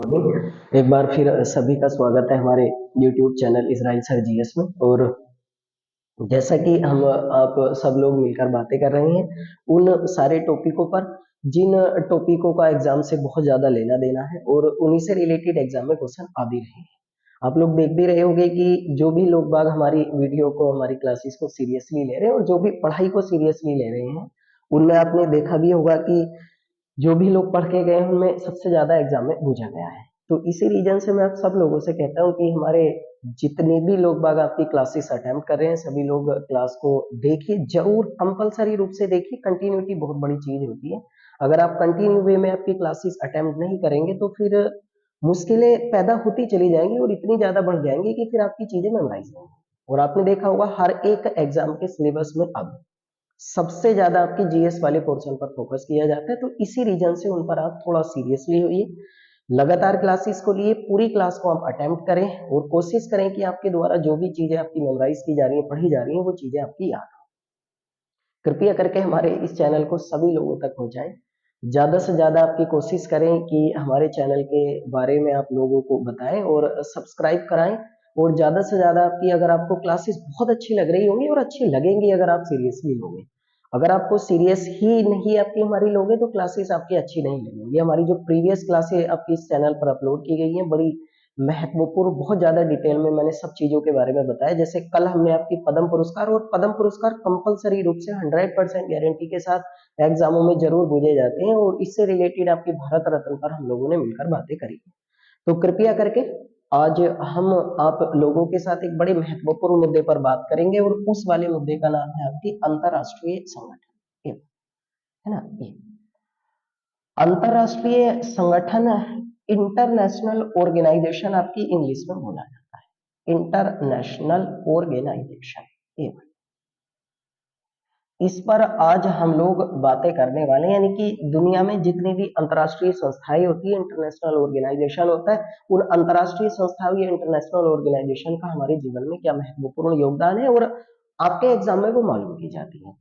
एक बार फिर सभी का स्वागत है हमारे YouTube channel Israel sir GS में। और जैसा कि हम आप सब लोग मिलकर बातें कर रहे हैं उन सारे टॉपिकों पर जिन टॉपिकों का एग्जाम से बहुत ज्यादा लेना देना है और उन्हीं से रिलेटेड एग्जाम में क्वेश्चन आ भी रहे हैं। आप लोग देख भी रहे होंगे कि जो भी लोग बाग हमारी वीडियो को हमारी क्लासेस को सीरियसली ले रहे हैं और जो भी पढ़ाई को सीरियसली ले रहे हैं उनमें आपने देखा भी होगा कि जो भी लोग पढ़ के गए हैं उनमें सबसे ज्यादा एग्जाम में पूछा गया है। तो इसी रीजन से मैं आप सब लोगों से कहता हूँ कि हमारे जितने भी लोग बाग आपकी क्लासेस अटेम्प्ट कर रहे हैं सभी लोग क्लास को देखिए, जरूर कंपलसरी रूप से देखिए। कंटिन्यूटी बहुत बड़ी चीज होती है। अगर आप कंटिन्यू वे में आपकी क्लासेस अटेम्प्ट नहीं करेंगे तो फिर मुश्किलें पैदा होती चली जाएंगी और इतनी ज्यादा बढ़ जाएंगी कि फिर आपकी चीजें मेमोराइज नहीं होंगी। और आपने देखा होगा हर एक एग्जाम के सिलेबस में अब सबसे ज्यादा आपकी जीएस वाले पोर्शन पर फोकस किया जाता है। तो इसी रीजन से उन पर आप थोड़ा सीरियसली होइए, लगातार क्लासेस को लिए पूरी क्लास को आप अटेम्प्ट करें और कोशिश करें कि आपके द्वारा जो भी चीजें आपकी मेमोराइज की जा रही है पढ़ी जा रही है वो चीजें आपकी याद हो। कृपया करके हमारे इस चैनल को सभी लोगों तक पहुंचाएं। ज्यादा से ज्यादा आपकी कोशिश करें कि हमारे चैनल के बारे में आप लोगों को बताएं और सब्सक्राइब कराएं। और ज्यादा से ज्यादा आपकी अगर आपको क्लासेस बहुत अच्छी लग रही होंगी और अच्छी लगेंगी अगर आप सीरियसली लोगे। अगर आपको सीरियस ही नहीं आपकी हमारी लोगे तो क्लासेस आपकी अच्छी नहीं लगेंगी। हमारी जो प्रीवियस क्लासेस आपकी इस चैनल पर अपलोड की गई हैं बड़ी महत्वपूर्ण, बहुत ज्यादा डिटेल में मैंने सब चीजों के बारे में बताया। जैसे कल हमने आपकी पद्म पुरस्कार, और पद्म पुरस्कार कंपलसरी रूप से 100% गारंटी के साथ एग्जामों में जरूर पूछे जाते हैं और इससे रिलेटेड आपकी भारत रत्न पर हम लोगों ने मिलकर बातें करी। तो कृपया करके आज हम आप लोगों के साथ एक बड़े महत्वपूर्ण मुद्दे पर बात करेंगे और उस वाले मुद्दे का नाम है आपकी अंतरराष्ट्रीय संगठन। है ना, ये अंतरराष्ट्रीय संगठन, इंटरनेशनल ऑर्गेनाइजेशन आपकी इंग्लिश में बोला जाता है, इंटरनेशनल ऑर्गेनाइजेशन। ये इस पर आज हम लोग बातें करने वाले हैं, यानी कि दुनिया में जितनी भी अंतरराष्ट्रीय संस्थाएं होती है, इंटरनेशनल ऑर्गेनाइजेशन होता है, उन अंतरराष्ट्रीय संस्थाओं या इंटरनेशनल ऑर्गेनाइजेशन का हमारे जीवन में क्या महत्वपूर्ण योगदान है और आपके एग्जाम में वो मालूम की जाती है।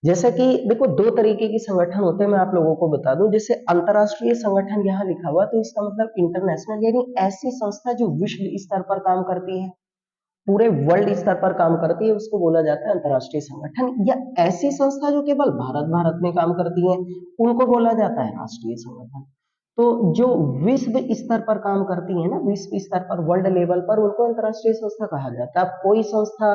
जैसे कि देखो दो तरीके की संगठन होते हैं, मैं आप लोगों को बता दूं। जैसे अंतरराष्ट्रीय संगठन यहाँ लिखा हुआ तो इसका मतलब इंटरनेशनल, यानी ऐसी संस्था जो विश्व स्तर पर काम करती है, पूरे वर्ल्ड स्तर पर काम करती है, उसको बोला जाता है अंतरराष्ट्रीय संगठन। या ऐसी संस्था जो केवल भारत भारत में काम करती है उनको बोला जाता है राष्ट्रीय संगठन। तो जो विश्व स्तर पर काम करती है ना, विश्व स्तर पर वर्ल्ड लेवल पर, उनको अंतरराष्ट्रीय संस्था कहा जाता है। अब कोई संस्था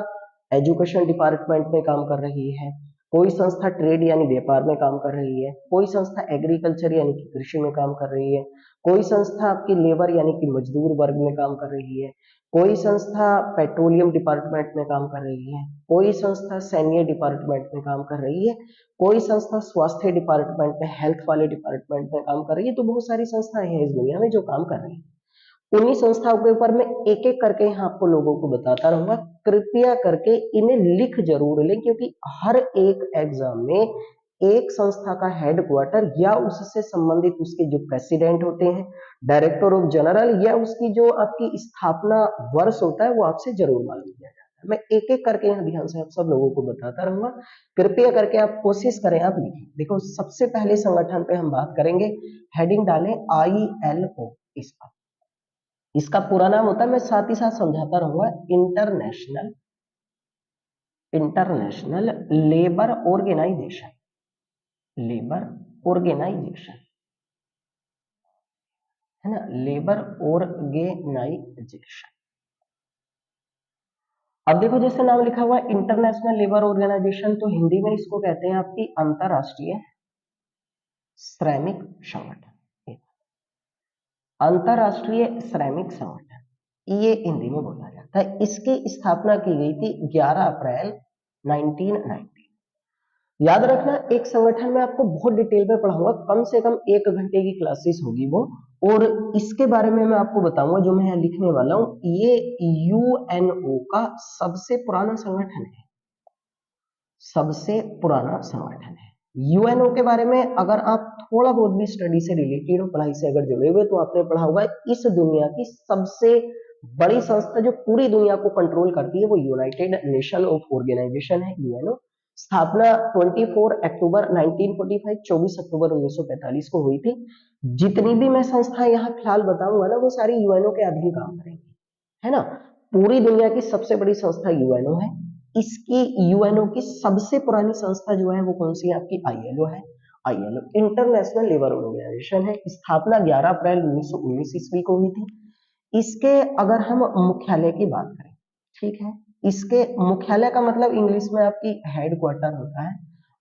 एजुकेशन डिपार्टमेंट में काम कर रही है, कोई संस्था ट्रेड यानी व्यापार में काम कर रही है, कोई संस्था एग्रीकल्चर यानी कि कृषि में काम कर रही है, कोई संस्था आपकी लेबर यानी कि मजदूर वर्ग में काम कर रही है, कोई संस्था पेट्रोलियम डिपार्टमेंट में काम कर रही है, कोई संस्था सैन्य डिपार्टमेंट में काम कर रही है, कोई संस्था स्वास्थ्य डिपार्टमेंट में, हेल्थ वाले डिपार्टमेंट में काम कर रही है। तो बहुत सारी संस्थाएं हैं इस दुनिया में जो काम कर रही है। उन्हीं संस्थाओं के ऊपर मैं एक एक करके यहाँ आपको लोगों को बताता रहूंगा। कृपया करके इन्हें लिख जरूर लें, क्योंकि हर एक एग्जाम में एक संस्था का हेडक्वार्टर या उससे संबंधित उसके जो प्रेसिडेंट होते हैं, डायरेक्टर ऑफ जनरल, या उसकी जो आपकी स्थापना वर्ष होता है वो आपसे जरूर मालूम किया जाता है। मैं एक एक करके यहाँ ध्यान से आप सब लोगों को बताता रहूंगा। कृपया करके आप कोशिश करें, आप लिखें। देखो सबसे पहले संगठन पे हम बात करेंगे, हेडिंग डालें ILO। इस पर इसका पूरा नाम होता है, मैं साथ ही साथ समझाता रहूंगा, international international labour organisation. Labour organisation, है ना, लेबर ऑर्गेनाइजेशन। अब देखो जैसे नाम लिखा हुआ इंटरनेशनल लेबर ऑर्गेनाइजेशन, तो हिंदी में इसको कहते हैं आपकी अंतरराष्ट्रीय श्रमिक संगठन। अंतरराष्ट्रीय श्रमिक संगठन ये हिंदी में बोला जाता है। इसकी स्थापना की गई थी 11 अप्रैल 1990। याद रखना, एक संगठन में आपको बहुत डिटेल में पढ़ाऊंगा, कम से कम 1 घंटे की क्लासेस होगी वो। और इसके बारे में मैं आपको बताऊंगा जो मैं यहाँ लिखने वाला हूँ। ये यूएनओ का सबसे पुराना संगठन है, सबसे पुराना संगठन है। यूएनओ के बारे में अगर आप थोड़ा बहुत भी स्टडी से रिलेटेड हो, पढ़ाई से अगर जुड़े हुए, तो आपने पढ़ा होगा इस दुनिया की सबसे बड़ी संस्था जो पूरी दुनिया को कंट्रोल करती है वो यूनाइटेड नेशन ऑफ ऑर्गेनाइजेशन है, यूएनओ। स्थापना 24 अक्टूबर 1945, 24 अक्टूबर 1945 को हुई थी। जितनी भी मैं संस्थाएं यहाँ फिलहाल बताऊंगा ना, वो सारी यूएनओ के अधीन काम करेंगी, है ना। पूरी दुनिया की सबसे बड़ी संस्था यूएनओ है। इसकी यूएनओ की सबसे पुरानी संस्था जो है वो कौन सी है आपकी, आईएलओ है। आईएलओ इंटरनेशनल लेबर ऑर्गेनाइजेशन है। स्थापना 11 अप्रैल 1919 ईस्वी को हुई थी। इसके अगर हम मुख्यालय की बात करें, ठीक है, इसके मुख्यालय का मतलब इंग्लिश में आपकी हेड क्वार्टर होता है।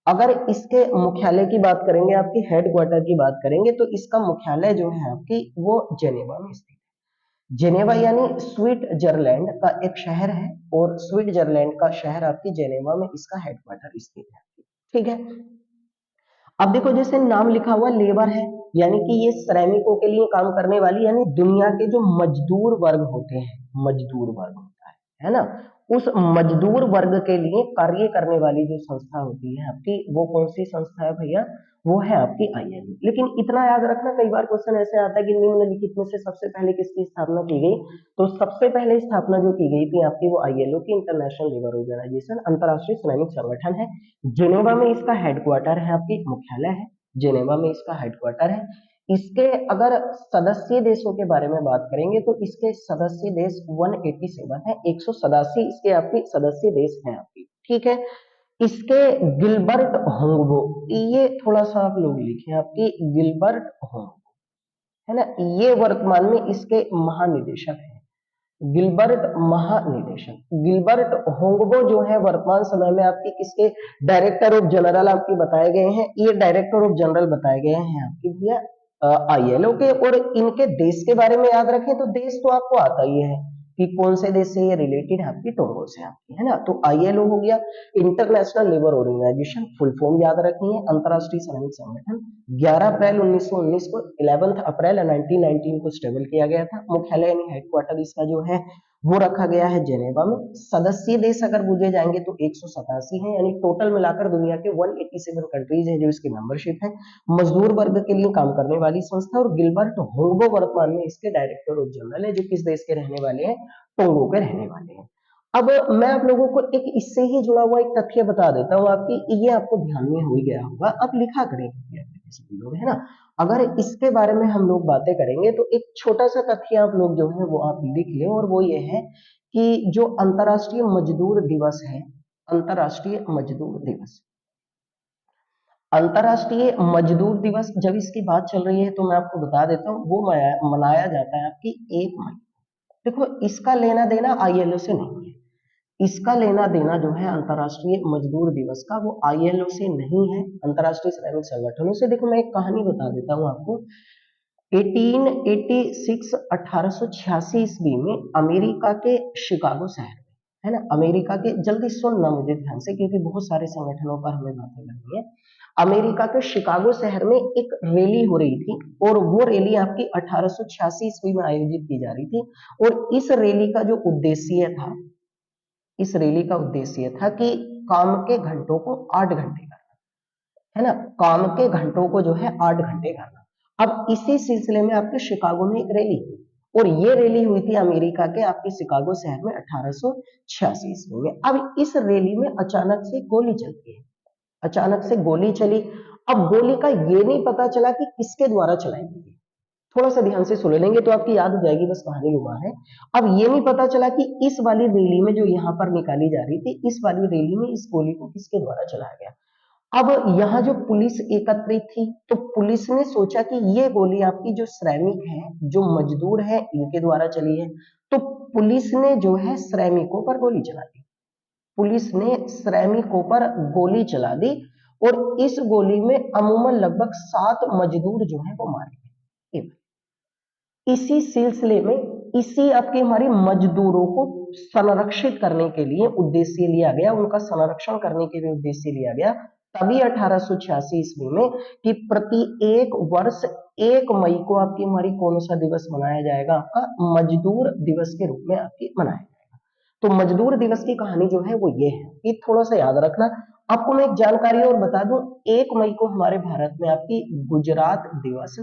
अगर इसके मुख्यालय की बात करेंगे, आपकी हेड क्वार्टर की बात करेंगे, तो इसका मुख्यालय जो है आपकी वो जेनेवा में स्थित है। जेनेवा यानी स्विट्जरलैंड का एक शहर है, और स्विट्जरलैंड का शहर आपकी जेनेवा में इसका हेडक्वार्टर स्थित है, ठीक है। अब देखो, जैसे नाम लिखा हुआ लेबर है, यानी कि ये श्रमिकों के लिए काम करने वाली, यानी दुनिया के जो मजदूर वर्ग होते हैं, मजदूर वर्ग होता है ना, उस मजदूर वर्ग के लिए कार्य करने वाली जो संस्था होती है आपकी, वो कौन सी संस्था है भैया, वो है आपकी आईएलओ। लेकिन इतना याद रखना, कई बार क्वेश्चन ऐसे आता है कि निम्नलिखित में से सबसे पहले किसकी स्थापना की गई, तो सबसे पहले स्थापना जो की गई थी आपकी, वो आईएलओ की, इंटरनेशनल लेबर ऑर्गेनाइजेशन, अंतरराष्ट्रीय श्रमिक संगठन है। जेनेवा में इसका हेडक्वार्टर है, आपकी मुख्यालय है, जेनेवा में इसका हेडक्वार्टर है। इसके अगर सदस्य देशों के बारे में बात करेंगे, तो इसके सदस्य देश 187 है, 187 इसके आपके सदस्य देश हैं आपकी, ठीक है। इसके गिलबर्ट होंगबो, ये थोड़ा सा आप लोग लिखें, आपकी गिलबर्ट होंगबो, है ना, ये वर्तमान में इसके महानिदेशक हैं। गिलबर्ट महानिदेशक, गिलबर्ट होंगबो जो है वर्तमान समय में आपकी किसके डायरेक्टर ऑफ जनरल आपकी बताए गए हैं, ये डायरेक्टर ऑफ जनरल बताए गए हैं आपकी भैया आईएलओ के। और इनके देश के बारे में याद रखें, तो देश तो आपको आता ही है कि कौन से देश से ये रिलेटेड है आपकी, टोंगो से आपकी, है ना। तो आईएलओ हो गया, international labour organisation, full form याद रखनी है, अंतरराष्ट्रीय श्रमिक संगठन। 11 अप्रैल 1919 को 11 अप्रैल 1919 को स्टेबल किया गया था। मुख्यालय यानी हेडक्वार्टर इसका जो है वो रखा गया है जेनेवा में। सदस्य देश अगर पूछे जाएंगे तो 187 है, यानी टोटल मिलाकर दुनिया के 187 कंट्रीज हैं जो इसकी मेंबरशिप है। मजदूर वर्ग के लिए काम करने वाली संस्था, और गिलबर्ट होंगबो वर्तमान में इसके डायरेक्टर ऑफ जनरल है, जो किस देश के रहने वाले हैं, टोंगो के रहने वाले हैं। अब मैं आप लोगों को एक इससे ही जुड़ा हुआ एक तथ्य बता देता हूँ आपकी, ये आपको ध्यान में हो ही गया होगा, आप लिखा करेंगे सभी लोग, है ना। अगर इसके बारे में हम लोग बातें करेंगे, तो एक छोटा सा तथ्य आप लोग जो है वो आप लिख लें, और वो ये है कि जो अंतर्राष्ट्रीय मजदूर दिवस है, अंतर्राष्ट्रीय मजदूर दिवस, अंतर्राष्ट्रीय मजदूर दिवस जब इसकी बात चल रही है, तो मैं आपको बता देता हूँ, वो मनाया जाता है आपकी 1 मई। देखो, इसका लेना देना आईएलओ से नहीं है, इसका लेना देना जो है अंतर्राष्ट्रीय मजदूर दिवस का, वो आईएलओ से नहीं है, अंतर्राष्ट्रीय श्रमिक संगठनों से। देखो, मैं एक कहानी बता देता हूँ आपको। 1886 1886 ईस्वी में अमेरिका के शिकागो शहर में, है ना, अमेरिका के, जल्दी सुनना मुझे ध्यान से, क्योंकि बहुत सारे संगठनों पर हमें बातें करनी है। अमेरिका के शिकागो शहर में एक रैली हो रही थी, और वो रैली आपकी 1886 ईस्वी में आयोजित की जा रही थी। और इस रैली का जो उद्देश्य था, इस रैली का उद्देश्य था कि काम के घंटों को 8 घंटे करना, है ना, काम के घंटों को जो है 8 घंटे करना। अब इसी सिलसिले में आपके शिकागो में एक रैली हुई, और ये रैली हुई थी अमेरिका के आपके शिकागो शहर में 1886 ईस्वी में। अब इस रैली में अचानक से गोली चलती है, अचानक से गोली चली। अब गोली का ये नहीं पता चला कि किसके द्वारा चलाई गई, थोड़ा सा ध्यान से सुन लेंगे तो आपकी याद हो जाएगी, बस कहानी हुआ है। अब ये नहीं पता चला कि इस वाली रैली में जो यहाँ पर निकाली जा रही थी, इस वाली रैली में इस गोली को किसके द्वारा चलाया गया। अब यहाँ जो पुलिस एकत्रित थी, तो पुलिस ने सोचा कि ये गोली आपकी जो श्रमिक है, जो मजदूर है, इनके द्वारा चली है। तो पुलिस ने जो है श्रमिकों पर गोली चला दी, पुलिस ने श्रमिकों पर गोली चला दी, और इस गोली में अमूमन लगभग 7 मजदूर जो है वो मारे गए। इसी सिलसिले में, इसी आपकी हमारी मजदूरों को संरक्षित करने के लिए उद्देश्य लिया गया, उनका संरक्षण करने के लिए उद्देश्य लिया गया, तभी 1886 ईस्वी में, कि प्रति एक वर्ष 1 मई को आपकी हमारी कौन सा दिवस मनाया जाएगा, आपका मजदूर दिवस के रूप में आपकी मनाया जाएगा। तो मजदूर दिवस की कहानी जो है वो ये है, ये थोड़ा सा याद रखना। आपको मैं एक जानकारी और बता दूं, 1 मई को हमारे भारत में आपकी गुजरात दिवस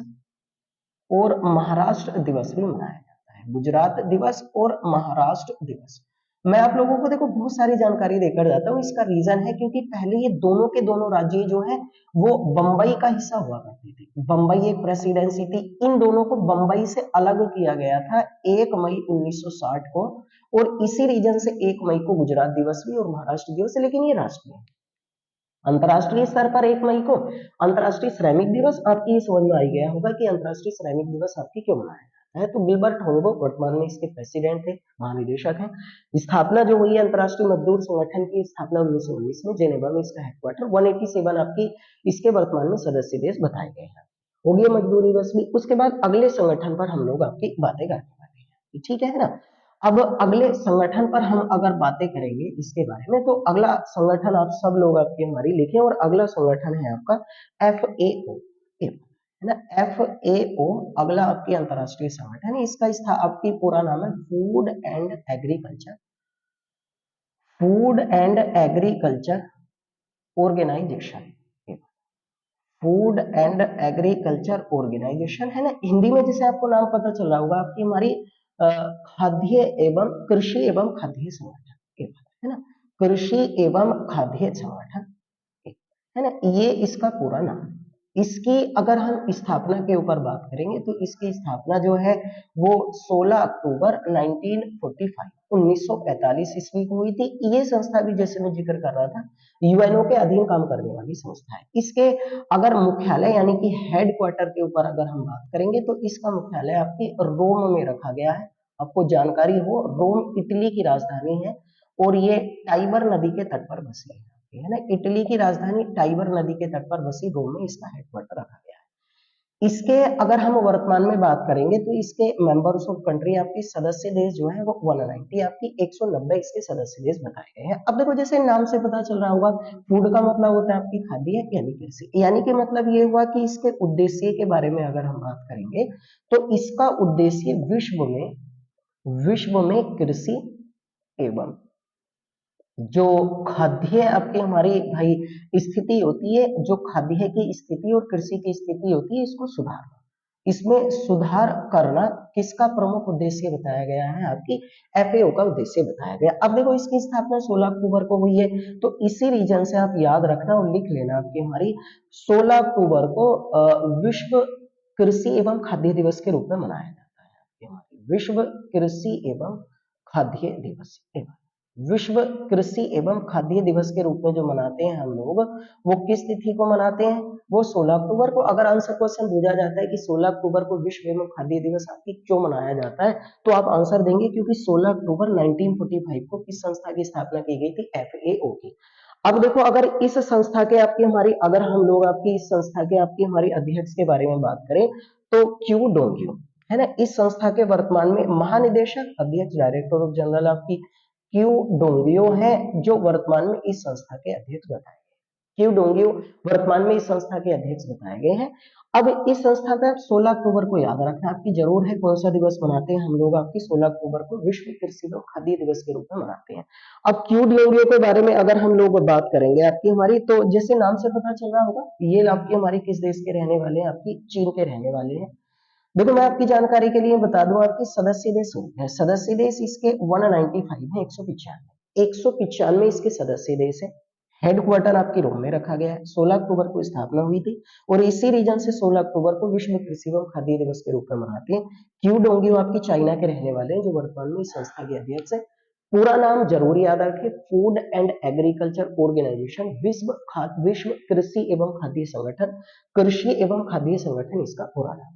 और महाराष्ट्र दिवस भी मनाया जाता है, गुजरात दिवस और महाराष्ट्र दिवस। मैं आप लोगों को देखो बहुत सारी जानकारी देकर जाता हूँ। इसका रीजन है क्योंकि पहले ये दोनों के दोनों राज्य जो है वो बंबई का हिस्सा हुआ करते थे। बंबई एक प्रेसिडेंसी थी, इन दोनों को बंबई से अलग किया गया था 1 मई 1960 को, और इसी रीजन से 1 मई को गुजरात दिवस भी और महाराष्ट्र दिवस है, लेकिन ये राष्ट्रीय है। अंतर्राष्ट्रीय स्तर पर 1 मई को अंतर्राष्ट्रीय श्रमिक दिवस, आपकी ये समझ में आ गया होगा कि अंतर्राष्ट्रीय श्रमिक दिवस आपकी क्यों मनाया जाता है। तो गिलबर्ट होंगो वर्तमान में इसके प्रेसिडेंट थे, महानिदेशक हैं। स्थापना जो हुई है अंतर्राष्ट्रीय मजदूर संगठन की स्थापना 1919 में जेनेवा में इसका हेडक्वार्टर, 187 आपकी इसके वर्तमान में सदस्य देश बताए गए हैं। हो गया मजदूर दिवस भी। उसके बाद अगले संगठन पर हम लोग आपकी बातें करने वाले हैं, ठीक है ना। अब अगले संगठन पर हम अगर बातें करेंगे इसके बारे में, तो अगला संगठन आप सब लोग आपकी हमारी लिखें, और अगला संगठन है आपका FAO, है ना। FAO अगला आपकी अंतरराष्ट्रीय संगठन है। इसका आपकी पूरा नाम है food and agriculture organisation. Food and agriculture organisation, है ना। हिंदी में जैसे आपको नाम पता चल रहा होगा आपकी हमारी खाद्य एवं कृषि एवं खाद्य संगठन, है ना। कृषि एवं खाद्य संगठन, है ना, ये इसका पूरा नाम है। इसकी अगर हम स्थापना के ऊपर बात करेंगे तो इसकी स्थापना जो है वो 16 अक्टूबर 1945 ईस्वी को हुई थी। ये संस्था भी जैसे मैं जिक्र कर रहा था यूएनओ के अधीन काम करने वाली संस्था है। इसके अगर मुख्यालय यानी कि हेडक्वार्टर के ऊपर अगर हम बात करेंगे तो इसका मुख्यालय आपकी रोम में रखा गया है। आपको जानकारी हो, रोम इटली की राजधानी है और ये टाइबर नदी के तट पर बसी है ना। इटली की राजधानी टाइबर नदी के तट पर बसी रोम में इसका हेडक्वार्टर रखा गया है। इसके अगर हम वर्तमान में बात करेंगे तो इसके मेंबर्स ऑफ कंट्री आपकी सदस्य देश जो है वो 190 आपकी 190 इसके सदस्य देश बताए गए हैं। अब देखो जैसे नाम से पता चल रहा होगा, फूड का मतलब होता है आपकी खाद्य यानी कृषि, यानी कि मतलब ये हुआ कि इसके उद्देश्य के बारे में अगर हम बात करेंगे तो इसका उद्देश्य विश्व में कृषि एवं जो खाद्य आपकी हमारी भाई स्थिति होती है, जो खाद्य की स्थिति और कृषि की स्थिति होती है, इसको सुधारना, इसमें सुधार करना किसका प्रमुख उद्देश्य बताया गया है, आपकी FAO का उद्देश्य बताया गया। अब देखो इसकी स्थापना 16 अक्टूबर को हुई है, तो इसी रीजन से आप याद रखना और लिख लेना आपकी हमारी 16 अक्टूबर को विश्व कृषि एवं खाद्य दिवस के रूप में मनाया जाता है। आपकी हमारी विश्व कृषि एवं खाद्य दिवस, विश्व कृषि एवं खाद्य दिवस के रूप में जो मनाते हैं हम लोग, वो किस तिथि को मनाते हैं, वो 16 अक्टूबर को। अगर आंसर क्वेश्चन पूछा जाता है कि 16 अक्टूबर को विश्व एवं खाद्य दिवस आपकी क्यों मनाया जाता है, तो आप आंसर देंगे क्योंकि 16 अक्टूबर 1945 को किस संस्था की स्थापना की गई थी, FAO की। अब देखो अगर इस संस्था के आपकी हमारी अगर हम लोग आपकी इस संस्था के आपकी हमारी अध्यक्ष के बारे में बात करें तो क्यू डोंगियो, है ना, इस संस्था के वर्तमान में महानिदेशक अध्यक्ष डायरेक्टर ऑफ जनरल आपकी क्यू डोंगियो है, जो वर्तमान में इस संस्था के अध्यक्ष बताए गए। क्यू डोंगियो वर्तमान में इस संस्था के अध्यक्ष बताए गए हैं। अब इस संस्था का 16 अक्टूबर को याद रखना आपकी जरूर है, कौन सा दिवस मनाते हैं हम लोग, आपकी 16 अक्टूबर को विश्व कृषि और खाद्य दिवस के रूप में मनाते हैं। अब क्यू डोंगियो के बारे में अगर हम लोग बात करेंगे आपकी हमारी, तो जैसे नाम से पता चल रहा होगा ये आपकी हमारी किस देश के रहने वाले हैं, आपकी चीन के रहने वाले हैं। देखो मैं आपकी जानकारी के लिए बता दूं, आपके सदस्य देश है, सदस्य देश इसके 195 है, 195 इसके सदस्य देश है। हेडक्वार्टर आपकी रोम में रखा गया है। 16 अक्टूबर को स्थापना हुई थी और इसी रीजन से 16 अक्टूबर को विश्व कृषि एवं खाद्य दिवस के रूप में मनाते हैं। क्यू डोंगियो आपकी चाइना के रहने वाले हैं, जो वर्तमान में इस संस्था के अध्यक्ष है। पूरा नाम जरूर याद रखें, फूड एंड एग्रीकल्चर ऑर्गेनाइजेशन, विश्व कृषि एवं खाद्य संगठन, कृषि एवं खाद्य संगठन इसका पूरा नाम है,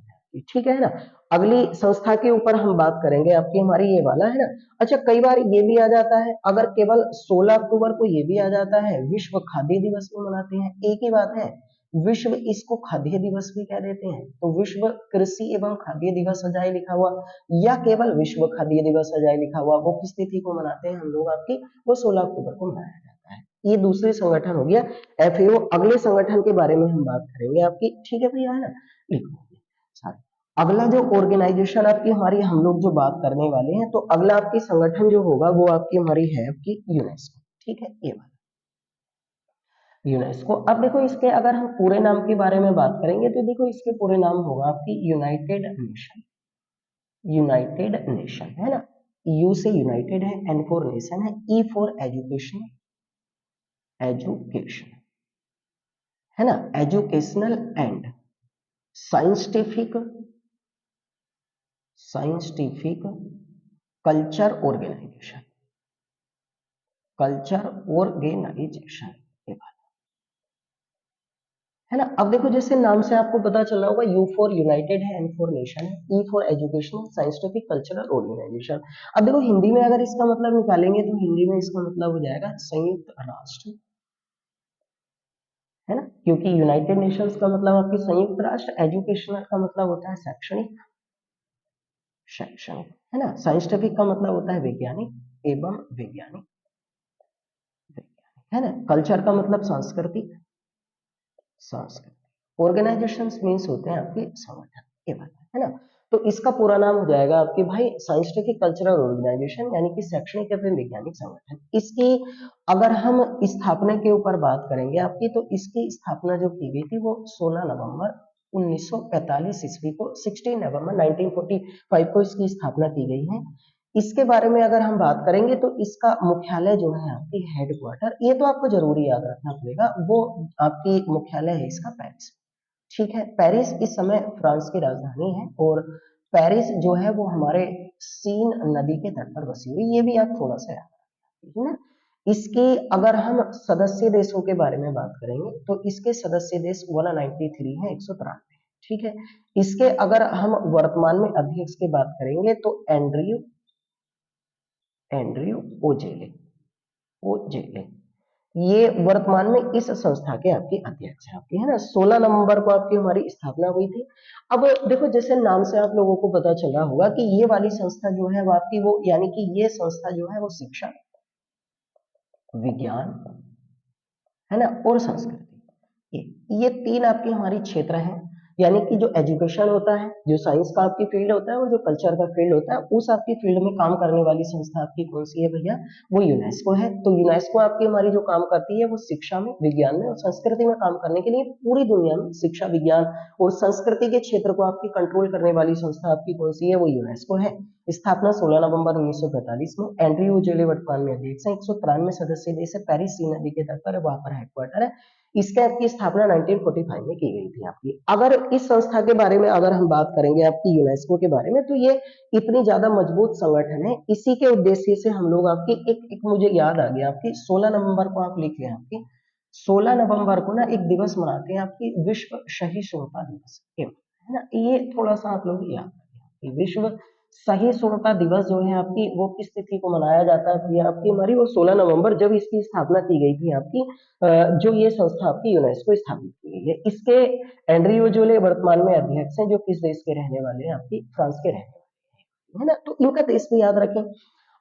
ठीक है ना। अगली संस्था के ऊपर हम बात करेंगे आपकी हमारी ये वाला है ना। अच्छा कई बार ये भी आ जाता है, अगर केवल 16 अक्टूबर को ये भी आ जाता है विश्व खाद्य दिवस भी मनाते हैं, एक ही बात है, विश्व इसको खाद्य दिवस भी कह देते हैं, तो विश्व कृषि एवं खाद्य दिवस अजाय लिखा हुआ या केवल विश्व खाद्य दिवस अजाय लिखा हुआ, वो किस तिथि को मनाते हैं हम लोग आपकी, वो 16 अक्टूबर को मनाया जाता है। ये दूसरे संगठन हो गया FAO। अगले संगठन के बारे में हम बात करेंगे आपकी, ठीक है भैया, है ना, लिखो सारे। अगला जो ऑर्गेनाइजेशन आपकी हमारी हम लोग जो बात करने वाले हैं, तो अगला आपकी संगठन जो होगा वो आपकी हमारी है आपकी यूनेस्को, ठीक है, ये वाला यूनेस्को। अब देखो इसके अगर हम पूरे नाम के बारे में बात करेंगे तो देखो इसके पूरे नाम होगा आपकी यूनाइटेड नेशन, है ना। यू से यूनाइटेड है, एन फॉर नेशन है, ई फॉर एजुकेशन, एजुकेशन है ना, educational and scientific, scientific culture organisation, culture organisation ये बात है ना। अब देखो जैसे नाम से आपको पता चल रहा होगा, यू फॉर यूनाइटेड है, एन फॉर नेशन है, E for education, scientific cultural organisation. अब देखो हिंदी में अगर इसका मतलब निकालेंगे तो हिंदी में इसका मतलब हो जाएगा संयुक्त राष्ट्र, है ना, क्योंकि यूनाइटेड नेशंस का मतलब आपकी संयुक्त राष्ट्र, एजुकेशनल का मतलब होता है शैक्षणिक, शैक्षणिक है ना, साइंटिफिक का मतलब होता है वैज्ञानिक एवं वैज्ञानिक, है ना, कल्चर का मतलब सांस्कृतिक, सांस्कृतिक, ऑर्गेनाइजेशंस मींस होते हैं आपके संगठन, ये बात है ना। तो इसका पूरा नाम हो जाएगा आपके भाई साइंटिफिक कल्चरल ऑर्गेनाइजेशन, यानी कि शैक्षणिक एवं वैज्ञानिक संगठन। इसकी अगर हम स्थापना के ऊपर बात करेंगे आपकी, तो इसकी स्थापना जो की गई थी वो 16 नवंबर 1945 ईस्वी को, 16 नवंबर 1945 को इसकी स्थापना की गई है। इसके बारे में अगर हम बात करेंगे तो इसका मुख्यालय जो है आपकी हेडक्वार्टर, ये तो आपको जरूरी याद रखना पड़ेगा, वो आपकी मुख्यालय है इसका पेरिस, ठीक है। पेरिस इस समय फ्रांस की राजधानी है, और पेरिस जो है वो हमारे सीन नदी के तट पर बसी हुई, ये भी आप थोड़ा सा याद रखिए, है ना। इसके अगर हम सदस्य देशों के बारे में बात करेंगे तो इसके सदस्य देश 193 है, 193, ठीक है। इसके अगर हम वर्तमान में अध्यक्ष की बात करेंगे तो एंड्रयू, एंड्रयू ओजेले, ओजेले, ये वर्तमान में इस संस्था के आपके अध्यक्ष हैं आपके, है ना। 16 नवंबर को आपकी हमारी स्थापना हुई थी। अब देखो जैसे नाम से आप लोगों को पता चला होगा कि ये वाली संस्था जो है वो आपकी वो, यानी कि ये संस्था जो है वो शिक्षा, विज्ञान, है ना, और संस्कृति, ये तीन आपके हमारी क्षेत्र हैं। यानी कि जो एजुकेशन होता है, जो साइंस का आपकी फील्ड होता है, और जो कल्चर का फील्ड होता है, उस आपकी फील्ड में काम करने वाली संस्था आपकी कौन सी है भैया, वो यूनेस्को है। तो यूनेस्को आपकी हमारी जो काम करती है वो शिक्षा में, विज्ञान में और संस्कृति में काम करने के लिए पूरी दुनिया में शिक्षा, विज्ञान और संस्कृति के क्षेत्र को आपकी कंट्रोल करने वाली संस्था आपकी कौन सी है, वो यूनेस्को है। स्थापना 16 नवंबर 1945 में, एंड्रयू ओजेले वर्तमान में अध्यक्ष है, 193 सदस्य देश है, पेरिस सी नदी के तट पर है, वहां पर हेडक्वार्टर है। इसके आपकी स्थापना 1945 में की गई थी आपकी। अगर इस संस्था के बारे में अगर हम बात करेंगे आपकी यूनेस्को के बारे में, तो ये इतनी ज्यादा मजबूत संगठन है, इसी के उद्देश्य से हम लोग आपकी एक मुझे याद आ गया आपकी 16 नवंबर को आप लिख लें, आपकी 16 नवंबर को ना एक दिवस मनाते हैं आपकी, विश्व सहिष्णुता दिवस, है ना। ये थोड़ा सा आप लोग याद रखें, विश्व सहिष्णुता दिवस जो है आपकी वो किस तिथि को मनाया जाता है, तो ये आपकी हमारी वो 16 नवंबर, जब इसकी स्थापना की गई थी आपकी, जो ये संस्था आपकी यूनेस्को स्थापित की गई है। इसके एंड्रयू ओजेले वर्तमान में अध्यक्ष हैं, जो किस देश के रहने वाले हैं, आपकी फ्रांस के रहने वाले हैं, है ना। तो इनका देश भी याद रखें।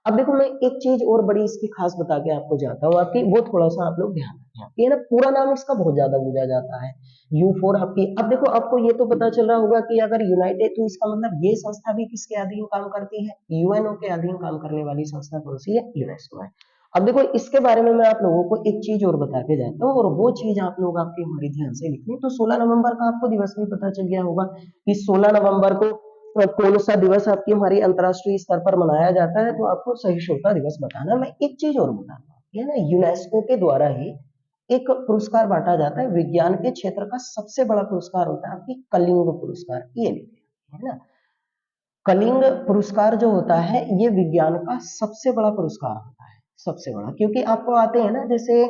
अब देखो मैं एक चीज और बड़ी इसकी खास बता के आपको जाता हूँ आपकी, वो थोड़ा सा आप लोग ध्यान रखें आपकी, है ना। पूरा नाम इसका बहुत ज्यादा पूछा जाता है, यू फोर आपकी। अब देखो आपको ये तो पता चल रहा होगा कि अगर यूनाइटेड, तो इसका मतलब ये संस्था भी किसके अधीन काम करती है, यूएनओ के अधीन काम करने वाली संस्था कौन सी है, यूनेस्को है। अब देखो इसके बारे में मैं आप लोगों को एक चीज और बता के जाता हूँ, और वो चीज आप लोग आपके हमारे ध्यान से लिखें। तो 16 नवंबर का आपको दिवस भी पता चल गया होगा कि 16 नवंबर को कौन सा दिवस आपकी हमारी अंतरराष्ट्रीय स्तर पर मनाया जाता है, तो आपको सहिष्णुता दिवस बताना। मैं एक चीज और बताता हूँ, है ना, यूनेस्को के द्वारा ही एक पुरस्कार बांटा जाता है, विज्ञान के क्षेत्र का सबसे बड़ा पुरस्कार होता है आपकी कलिंग पुरस्कार, ये लिखिए, है ना। कलिंग पुरस्कार जो होता है ये विज्ञान का सबसे बड़ा पुरस्कार होता है, सबसे बड़ा, क्योंकि आपको आते हैं ना, जैसे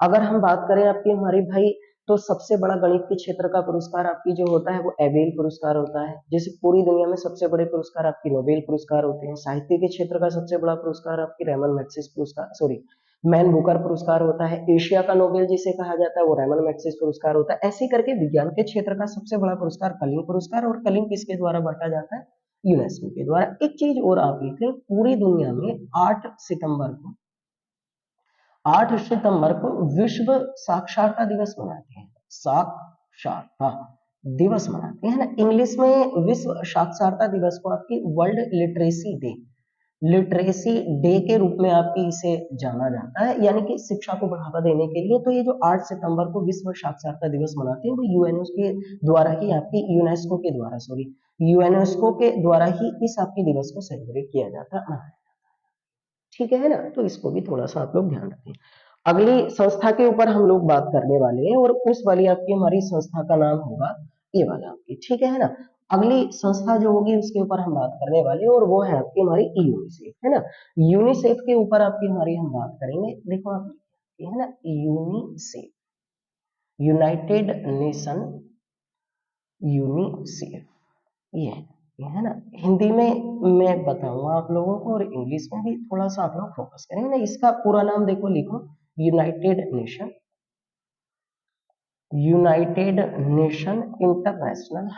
अगर हम बात करें आपकी हमारी भाई, तो सबसे बड़ा गणित के क्षेत्र का पुरस्कार आपकी जो होता है वो एबेल पुरस्कार होता है। जैसे पूरी दुनिया में सबसे बड़े पुरस्कार आपकी नोबेल पुरस्कार होते हैं। साहित्य के क्षेत्र का सबसे बड़ा पुरस्कार आपकी रेमन मैग्सेसे पुरस्कार, सॉरी, मैन बुकर पुरस्कार होता है। एशिया का नोबेल जिसे कहा जाता है वो रेमन मैग्सेसे पुरस्कार होता है। ऐसे करके विज्ञान के क्षेत्र का सबसे बड़ा पुरस्कार कलिंग पुरस्कार, और कलिंग किसके द्वारा बांटा जाता है, यूनेस्को के द्वारा। एक चीज और आप लिख लें, पूरी दुनिया में 8 सितंबर को, 8 सितंबर को विश्व साक्षरता दिवस मनाते हैं, साक्षरता दिवस मनाते हैं ना। इंग्लिश में विश्व साक्षरता दिवस को आपकी world literacy day, literacy day के रूप में आपकी इसे जाना जाता है, यानी कि शिक्षा को बढ़ावा देने के लिए। तो ये जो 8 सितंबर को विश्व साक्षरता दिवस मनाते हैं वो यूएनओ के द्वारा ही आपकी, यूनेस्को के द्वारा, सॉरी, यूनेस्को के द्वारा ही इस आपके दिवस को सेलिब्रेट किया जाता है, मनाया जाता है। ठीक है ना, तो इसको भी थोड़ा सा आप लोग ध्यान रखें। अगली संस्था के ऊपर हम लोग बात करने वाले हैं और उस वाली आपकी हमारी संस्था का नाम होगा ये वाला आपकी, ठीक है ना। अगली संस्था जो होगी उसके ऊपर हम बात करने वाले हैं और वो है आपकी हमारी यूनिसेफ, है ना। यूनिसेफ के ऊपर आपकी हमारी हम बात करेंगे। देखो आप है ना, यूनिसेफ, यूनाइटेड नेशन यूनिसेफ, ये है ना। हिंदी में मैं बताऊंगा आप लोगों को और इंग्लिश में भी थोड़ा सा आप लोग फोकस करेंगे ना। इसका पूरा नाम देखो, लिखो United nation, United nation international,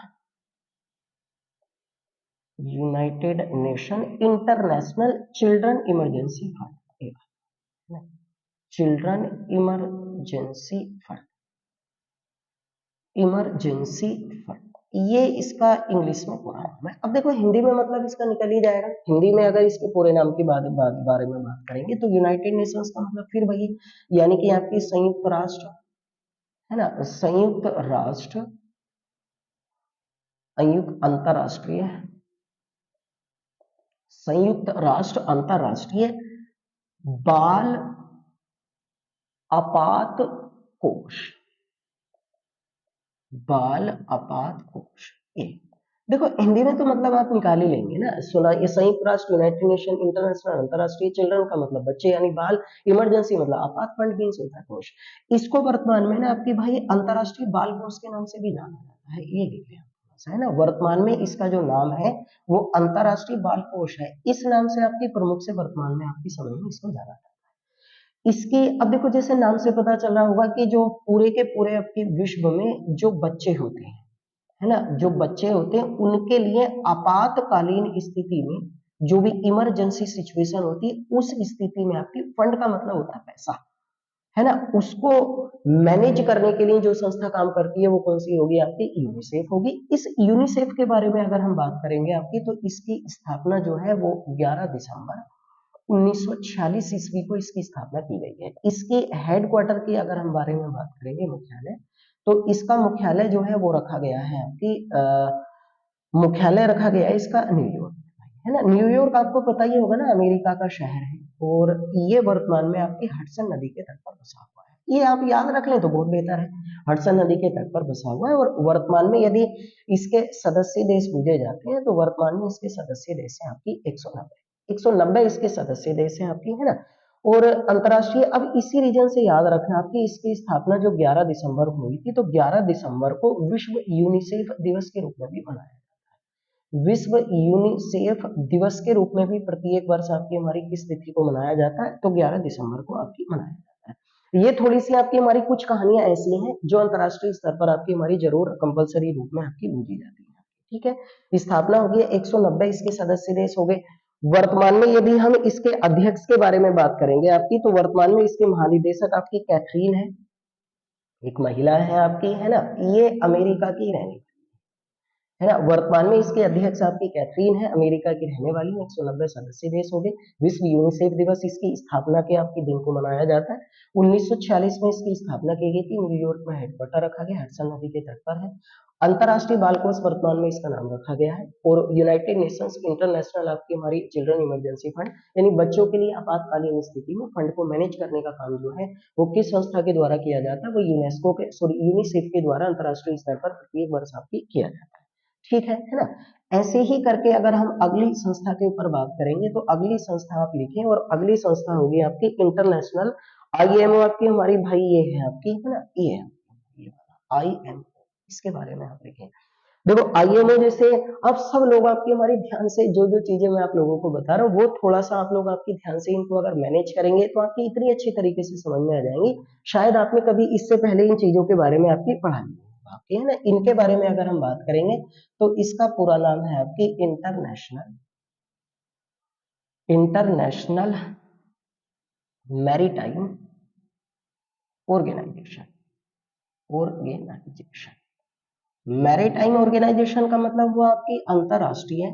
United nation international children emergency fund, children emergency fund, emergency fund, ये इसका इंग्लिश में पूरा नाम है। अब देखो हिंदी में मतलब इसका निकल ही जाएगा। हिंदी में अगर इसके पूरे नाम की बारे में बात करेंगे तो यूनाइटेड नेशंस का मतलब फिर वही, यानी कि आपकी संयुक्त राष्ट्र, है ना, संयुक्त राष्ट्र, संयुक्त अंतरराष्ट्रीय, संयुक्त राष्ट्र अंतरराष्ट्रीय बाल आपात कोष, बाल आपात कोष। ये देखो हिंदी में तो मतलब आप निकाल ही लेंगे ना। सुना, ये संयुक्त राष्ट्र, यूनाइटेड नेशन इंटरनेशनल अंतरराष्ट्रीय, चिल्ड्रन का मतलब बच्चे यानी बाल, इमरजेंसी मतलब आपात, फंड मींस होता है कोष। इसको वर्तमान में ना आपकी भाई अंतरराष्ट्रीय बाल कोष के नाम से भी जाना जाता है, ये देख लें है ना। वर्तमान में इसका जो नाम है वो अंतरराष्ट्रीय बाल कोष है। इस नाम से आपकी प्रमुख से वर्तमान में आपकी समय में इसको जाना जाता है। इसकी अब देखो जैसे नाम से पता चल रहा होगा कि जो पूरे के पूरे आपके विश्व में जो बच्चे होते हैं, है ना, जो बच्चे होते हैं उनके लिए आपातकालीन स्थिति में जो भी इमरजेंसी सिचुएशन होती है उस स्थिति में आपकी फंड का मतलब होता है पैसा, है ना, उसको मैनेज करने के लिए जो संस्था काम करती है वो कौन सी होगी आपकी, यूनिसेफ होगी। इस यूनिसेफ के बारे में अगर हम बात करेंगे आपकी, तो इसकी स्थापना जो है वो 11 दिसंबर 1946 ईस्वी को इसकी स्थापना की गई है। इसकी हेडक्वार्टर की अगर हम बारे में बात करेंगे, मुख्यालय, तो इसका मुख्यालय जो है वो रखा गया है आपकी मुख्यालय रखा गया है इसका न्यूयॉर्क, है ना। न्यूयॉर्क आपको पता ही होगा ना, अमेरिका का शहर है और ये वर्तमान में आपकी हडसन नदी के तट पर बसा हुआ है। ये आप याद रख लें तो बहुत बेहतर है, हडसन नदी के तट पर बसा हुआ है। और वर्तमान में यदि इसके सदस्य देश पूछे जाते हैं तो वर्तमान में इसके सदस्य देश है आपकी 190 इसके सदस्य देश है आपकी, है ना। और अंतरराष्ट्रीय, अब इसी रीजन से याद रखना आपकी इसकी स्थापना जो 11 दिसंबर को हुई थी, तो 11 दिसंबर को विश्व यूनिसेफ दिवस के रूप में भी मनाया जाता है। विश्व यूनिसेफ दिवस के रूप में भी प्रत्येक वर्ष आपकी हमारी किस तिथि को मनाया जाता है, तो 11 दिसंबर को आपकी मनाया जाता है। ये थोड़ी सी आपकी हमारी कुछ कहानियां ऐसी हैं जो अंतरराष्ट्रीय स्तर पर आपकी हमारी जरूर कंपलसरी रूप में आपकी बूझी जाती है, ठीक है। स्थापना होगी 190 इसके सदस्य देश हो गए। वर्तमान में यदि हम इसके अध्यक्ष के बारे में बात करेंगे आपकी, तो वर्तमान में इसके महानिदेशक आपकी कैथरीन है, एक महिला है आपकी, है ना, ये अमेरिका की रहने, है ना। वर्तमान में इसके अध्यक्ष आपकी कैथरीन है, अमेरिका की रहने वाली है। 190 सदस्य देश हो गए। विश्व यूनिसेफ दिवस इसकी स्थापना के आपके दिन को मनाया जाता है। 1946 में इसकी स्थापना की गई थी। न्यूयॉर्क में हेडक्वार्टर रखा गया, हडसन नदी के तट पर है। अंतरराष्ट्रीय बाल कोष वर्तमान में इसका नाम रखा गया है। और यूनाइटेड नेशंस इंटरनेशनल आपकी हमारी चिल्ड्रन इमरजेंसी फंड, यानी बच्चों के लिए आपातकालीन स्थिति में फंड को मैनेज करने का काम जो है वो किस संस्था के द्वारा किया जाता है, वो यूनेस्को के यूनिसेफ के द्वारा अंतरराष्ट्रीय स्तर पर प्रत्येक वर्ष आपकी किया जाता है, ठीक है ना। ऐसे ही करके अगर हम अगली संस्था के ऊपर बात करेंगे तो अगली संस्था आप लिखें, और अगली संस्था होगी आपकी इंटरनेशनल आईएमओ आपकी हमारी भाई, ये है आपकी, है ना, ये है आईएमओ, इसके बारे में आप लिखें। देखो आईएमओ जैसे अब सब लोग आपकी हमारी ध्यान से जो जो चीजें मैं आप लोगों को बता रहा हूँ वो थोड़ा सा आप लोग आपकी ध्यान से इनको अगर मैनेज करेंगे तो आपकी इतनी अच्छी तरीके से समझ में आ जाएंगी, शायद आपने कभी इससे पहले इन चीजों के बारे में आपकी पढ़ा नहीं होगा आपकी, है ना। इनके बारे में अगर हम बात करेंगे तो इसका पूरा नाम है आपकी international international maritime organisation, organisation. Maritime organisation का मतलब हुआ आपकी अंतरराष्ट्रीय,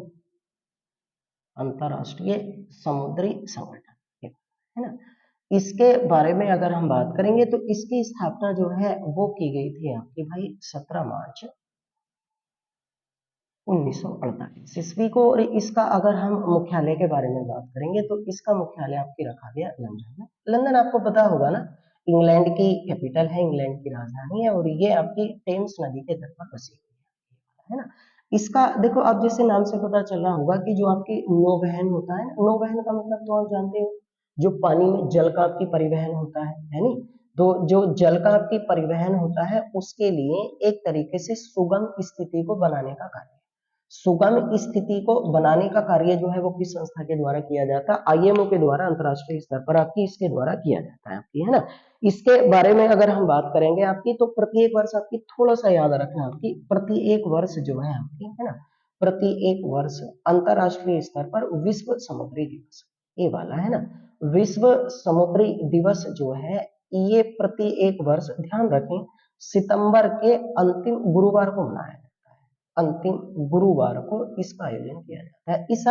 अंतरराष्ट्रीय समुद्री संगठन, है ना। इसके बारे में अगर हम बात करेंगे तो इसकी स्थापना जो है वो की गई थी आपकी भाई 17 मार्च 1948 ईस्वी को। और इसका अगर हम मुख्यालय के बारे में बात करेंगे तो इसका मुख्यालय आपकी रखा गया लंदन में। लंदन आपको पता होगा ना, इंग्लैंड की कैपिटल है, इंग्लैंड की राजधानी है, और ये आपकी टेम्स नदी के तट पर बसी हुई है ना। इसका देखो, आप जैसे नाम से पता चल रहा होगा कि जो आपकी नौवहन होता है, नौवहन का मतलब तो आप जानते हो, जो पानी में जल का आपकी परिवहन होता है नहीं। तो जो जल का आपकी परिवहन होता है उसके लिए एक तरीके से सुगम स्थिति को बनाने का कार्य, सुगम स्थिति को बनाने का कार्य जो है वो किस संस्था के द्वारा किया जाता है? आईएमओ के द्वारा, अंतरराष्ट्रीय स्तर पर आपकी इसके द्वारा किया जाता है आपकी, है ना। इसके बारे में अगर हम बात करेंगे आपकी, तो प्रत्येक वर्ष आपकी थोड़ा सा याद रखना आपकी, प्रत्येक वर्ष जो है आपकी, है ना, प्रत्येक वर्ष अंतरराष्ट्रीय स्तर पर विश्व समुद्री दिवस, ये वाला है ना, विश्व समुद्री दिवस जो है ये प्रति एक वर्ष, ध्यान रखें, सितंबर के अंतिम गुरुवार को मनाया जाता है। अंतिम गुरुवार को इसका आयोजन किया जाता है। इस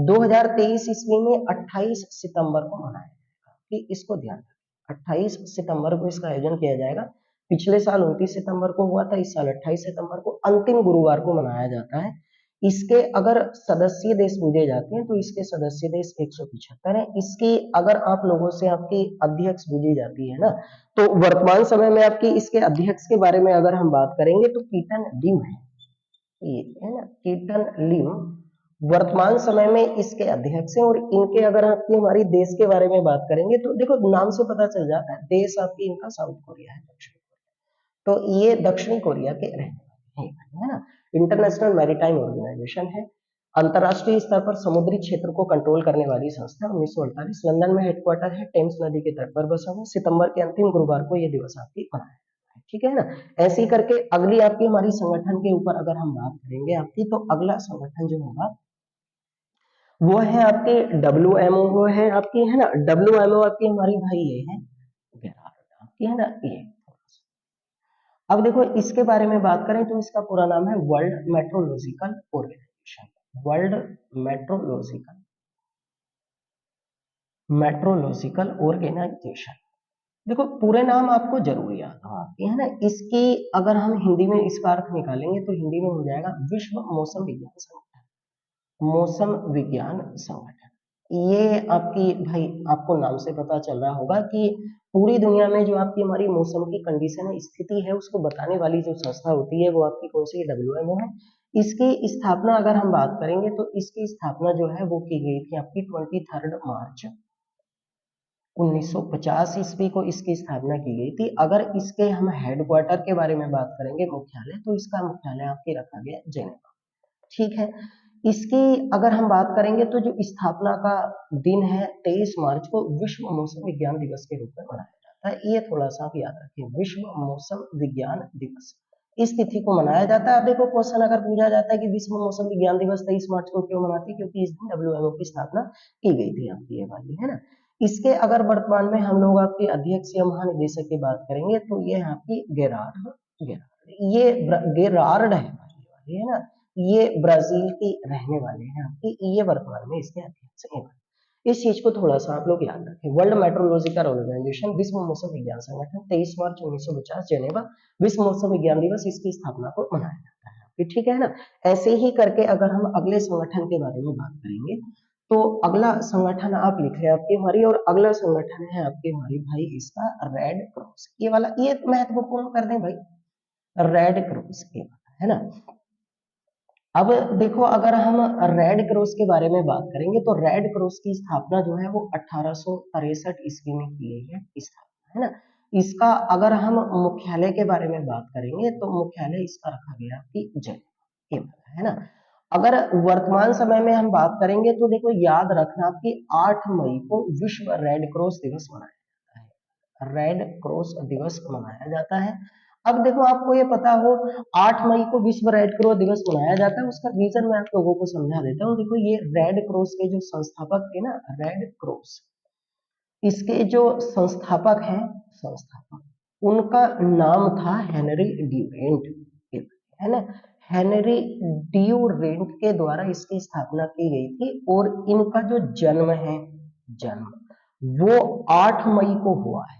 2023 ईस्वी में 28 सितंबर को मनाया जाएगा, कि इसको ध्यान रखें, 28 सितंबर को इसका आयोजन किया जाएगा। पिछले साल 29 सितंबर को हुआ था, इस साल 28 सितंबर को अंतिम गुरुवार को मनाया जाता है। इसके अगर सदस्य देश पूछे जाते हैं तो इसके सदस्य देश 175 है। इसकी अगर आप लोगों से आपकी अध्यक्ष पूछी जाती है ना, तो वर्तमान समय में आपकी इसके अध्यक्ष के बारे में अगर हम बात करेंगे तो कीटन लिम है, ये है ना, कीटन लिम वर्तमान समय में इसके अध्यक्ष हैं। और इनके अगर आपकी हमारी देश के बारे में बात करेंगे तो देखो, नाम से पता चल जाता है, देश आपकी इनका साउथ कोरिया है, दक्षिण कोरिया। तो ये दक्षिणी कोरिया के रहने वाले हैं, है ना। इंटरनेशनल मैरीटाइम ऑर्गेनाइजेशन है, अंतरराष्ट्रीय स्तर पर समुद्री क्षेत्र को कंट्रोल करने वाली संस्था। 1948 लंदन में हेडक्वार्टर है, टेम्स नदी के तट पर बसा हुआ। सितंबर के अंतिम गुरुवार को यह दिवस आपकी मनाया जाता है, ठीक है ना। ऐसे ही करके अगली आपकी हमारी संगठन के ऊपर अगर हम बात करेंगे आपकी, तो अगला संगठन जो होगा वो है आपके WMO, वो है आपकी, है ना, WMO आपकी हमारी भाई ये है गेरार्ड आपकी, है ना ये। अब देखो इसके बारे में बात करें तो इसका पूरा नाम है world meteorological organisation, world meteorological meteorological organisation. देखो पूरे नाम आपको जरूर याद हो आपके, है ना। इसकी अगर हम हिंदी में इसका अर्थ निकालेंगे तो हिंदी में हो जाएगा विश्व मौसम विज्ञान संगठन, मौसम विज्ञान संगठन। ये आपकी भाई, आपको नाम से पता चल रहा होगा कि पूरी दुनिया में जो आपकी हमारी मौसम की कंडीशन है, स्थिति है, उसको बताने वाली जो संस्था होती है वो आपकी कौन सी, WMO है। इसकी स्थापना अगर हम बात करेंगे तो इसकी स्थापना जो है वो की गई थी आपकी 23 मार्च 1950 ईस्वी को इसकी स्थापना की गई थी। अगर इसके हम हेडक्वार्टर के बारे में बात करेंगे, मुख्यालय, तो इसका मुख्यालय आपके रखा गया जेनेवा, ठीक है। इसकी अगर हम बात करेंगे तो जो स्थापना का दिन है 23 मार्च को विश्व मौसम विज्ञान दिवस के रूप में मनाया जाता है। ये थोड़ा सा आप याद रखिए, विश्व मौसम विज्ञान दिवस इस तिथि को मनाया जाता है। अब देखो क्वेश्चन अगर पूछा जाता है कि विश्व मौसम विज्ञान दिवस 23 मार्च को क्यों मनाती है, क्योंकि इस दिन WMO की स्थापना की गई थी आपकी, ये वाली, है ना। इसके अगर वर्तमान में हम लोग आपके अध्यक्ष या महानिदेशक की बात करेंगे तो ये है आपकी गेरार्ड, ये गेरार्ड है ना, ये ब्राजील की रहने वाले हैं आपकी, ये वर्तमान में इसके अध्यक्ष हैं। इस चीज को थोड़ा सा आप लोग याद रखें। वर्ल्ड मेट्रोलॉजिकल ऑर्गेनाइजेशन, विश्व मौसम विज्ञान संगठन, 23 मार्च 1950 जेनेवा, विश्व मौसम विज्ञान दिवस, इसकी स्थापना को मनाया जाता है, ठीक है ना। ऐसे ही करके अगर हम अगले संगठन के बारे में बात करेंगे तो अगला संगठन आप लिख लें आपकी हमारी, और अगला संगठन है आपके हमारी भाई इसका रेड क्रॉस, ये वाला, ये महत्वपूर्ण कर दें भाई, रेड क्रॉस के, है ना। अब देखो अगर हम रेड क्रॉस के बारे में बात करेंगे तो रेड क्रॉस की स्थापना जो है वो 1863 ईस्वी में की गई है स्थापना, है ना। इसका अगर हम मुख्यालय के बारे में बात करेंगे तो मुख्यालय इसका रखा गया कि जेनेवा, है ना। अगर वर्तमान समय में हम बात करेंगे तो देखो याद रखना कि 8 मई को विश्व रेड क्रॉस दिवस मनाया जाता है, रेड क्रॉस दिवस मनाया जाता है। अब देखो आपको ये पता हो 8 मई को विश्व रेड क्रॉस दिवस मनाया जाता है, उसका रीजन मैं आप लोगों को समझा देता हूँ। देखो ये रेड क्रॉस के जो संस्थापक थे ना, रेड क्रॉस, इसके जो संस्थापक हैं, संस्थापक उनका नाम था हेनरी ड्यूरेंट, है ना। हेनरी ड्यूरेंट के द्वारा इसकी स्थापना की गई थी। और इनका जो जन्म है, जन्म वो 8 मई को हुआ है,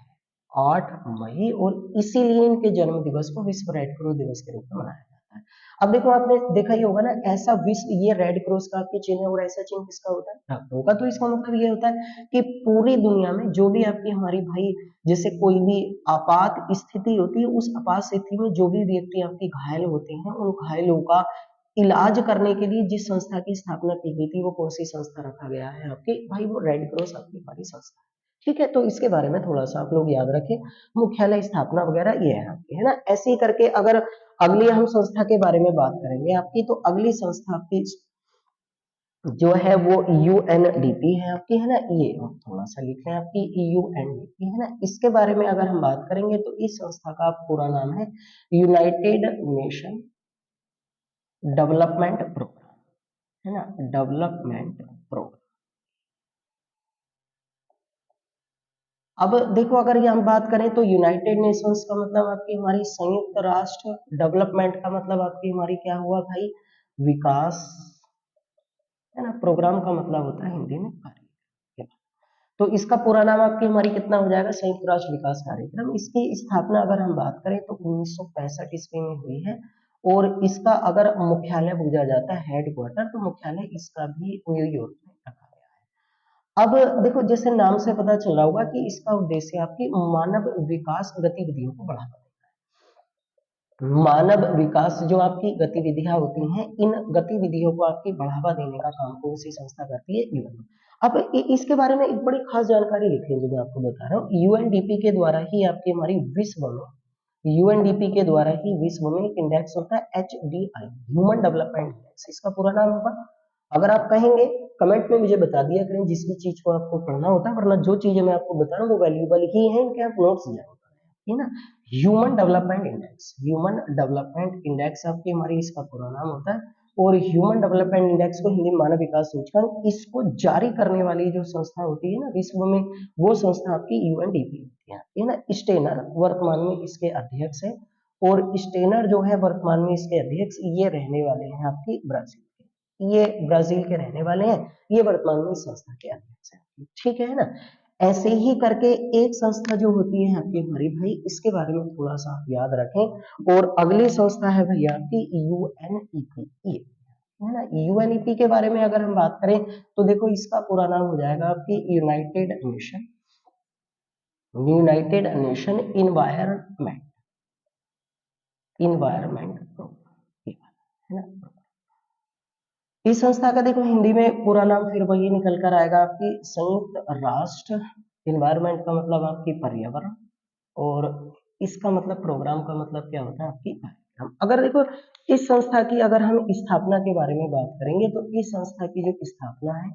8 मई, और इसीलिए इनके जन्म दिवस को विश्व रेड क्रॉस दिवस के रूप में मनाया जाता है। अब देखो आपने देखा ही होगा ना, ऐसा विश्व, ये रेड क्रॉस का आपकी चिन्ह है और ऐसा चिन्ह किसका होता है, डॉक्टरों का। तो इसका मतलब ये होता है कि पूरी दुनिया में जो भी आपकी हमारी भाई, जैसे कोई भी आपात स्थिति होती है, उस आपात स्थिति में जो भी व्यक्ति आपके घायल होते हैं, उन घायलों का इलाज करने के लिए जिस संस्था की स्थापना की गई थी, वो कौन सी संस्था रखा गया है आपके भाई, वो रेड क्रॉस आपकी हमारी संस्था है। ठीक है, तो इसके बारे में थोड़ा सा आप लोग याद रखें, मुख्यालय स्थापना वगैरह ये है आपकी, है ना। ऐसे ही करके अगर अगली हम संस्था के बारे में बात करेंगे आपकी, तो अगली संस्था आपकी जो है वो यूएनडीपी है आपकी, है ना। ये हम थोड़ा सा लिख लें आपकी यूएनडीपी, है ना। इसके बारे में अगर हम बात करेंगे तो इस संस्था का पूरा नाम है यूनाइटेड नेशन डेवलपमेंट प्रोग्राम, है ना, डेवलपमेंट प्रोग्राम। अब देखो अगर ये हम बात करें तो यूनाइटेड नेशंस का मतलब आपकी हमारी संयुक्त राष्ट्र, डेवलपमेंट का मतलब आपकी हमारी क्या हुआ भाई, विकास, है ना। प्रोग्राम का मतलब होता है हिंदी में कार्य। तो इसका पूरा नाम आपकी हमारी कितना हो जाएगा, संयुक्त राष्ट्र विकास कार्यक्रम। इसकी स्थापना अगर हम बात करें तो 1965 ईस्वी में हुई है, और इसका अगर मुख्यालय पूछा जाता है, हेडक्वार्टर, तो मुख्यालय इसका भी न्यूयॉर्क में रखा गया है। अब देखो जैसे नाम से पता चल रहा होगा कि इसका उद्देश्य आपकी मानव विकास गतिविधियों को बढ़ावा देना है। मानव विकास जो आपकी गतिविधियां होती हैं, इन गतिविधियों को आपकी बढ़ावा देने का काम कौन सी संस्था करती है, यूएन। अब इसके बारे में एक बड़ी खास जानकारी लिख लीजिए, मैं आपको बता रहा हूँ। यूएनडीपी के द्वारा ही आपकी हमारी विश्व में, यूएनडीपी के द्वारा ही विश्व में एक इंडेक्स होता है एचडीआई, ह्यूमन डेवलपमेंट इंडेक्स, इसका पूरा नाम होगा। अगर आप कहेंगे कमेंट में मुझे बता दिया करें जिस भी चीज को आपको पढ़ना होता है, वरना जो चीजें मैं आपको बता रहा हूँ वो वैल्यूएबल ही है, इनके आप नोट्स जाएंगे, है ना। Human development index, human development index आपकी हमारी इसका पूरा नाम होता है। और ह्यूमन डेवलपमेंट इंडेक्स को हिंदी में मानव विकास सूचकांक, इसको जारी करने वाली जो संस्था होती है ना विश्व में, वो संस्था आपकी यूएनडीपी होती है ना। स्टेनर वर्तमान में इसके अध्यक्ष है, और स्टेनर जो है वर्तमान में इसके अध्यक्ष, ये रहने वाले हैं आपकी ब्राजील के, ये ब्राजील के रहने वाले हैं, ये वर्तमान में इस संस्था के अध्यक्ष हैं। ठीक है ना। ऐसे ही करके एक संस्था जो होती है आपकी हमारी भाई, इसके बारे में थोड़ा सा आप याद रखें। और अगली संस्था है भैया आपकी यूएनईपी, है ना। यूएनईपी के बारे में अगर हम बात करें तो देखो इसका पूरा नाम हो जाएगा आपकी united nation environment, environment programme, है ना। इस संस्था का देखो हिंदी में पूरा नाम फिर वही निकल कर आएगा आपकी संयुक्त राष्ट्र, इन्वायरमेंट का मतलब आपकी पर्यावरण, और इसका मतलब प्रोग्राम का मतलब क्या होता है आपकी कार्यक्रम। अगर देखो इस संस्था की अगर हम स्थापना के बारे में बात करेंगे तो इस संस्था की जो स्थापना है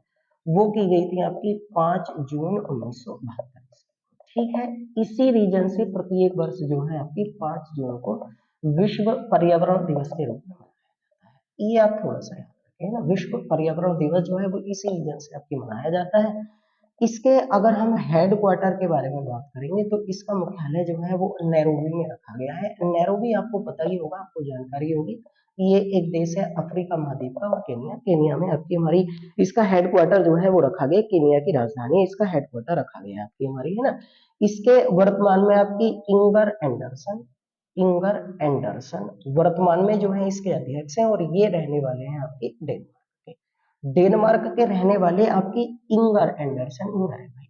वो की गई थी आपकी 5 जून 1972। ठीक है, इसी रीजन से प्रत्येक वर्ष जो है आपकी 5 जून को विश्व पर्यावरण दिवस के रूप में मनाया जाता है। ये आप थोड़ा सा याद रखें ना, विश्व पर्यावरण दिवस जो है वो इसी रीजन से आपकी मनाया जाता है। इसके अगर हम हेड क्वार्टर के बारे में बात करेंगे तो इसका मुख्यालय जो है वो नैरोबी में रखा गया है। नैरोबी आपको पता ही होगा, आपको जानकारी होगी, ये एक देश है अफ्रीका महाद्वीप का, और केनिया, केनिया में आपकी हमारी इसका हेड क्वार्टर जो है वो रखा गया, केनिया की राजधानी इसका हेड क्वार्टर रखा गया है आपकी हमारी, है ना। इसके वर्तमान में आपकी इंगर एंडरसन वर्तमान में जो है इसके अध्यक्ष हैं, और ये रहने वाले हैं आपके डेनमार्क के, डेनमार्क के रहने वाले आपकी इंगर एंडरसन,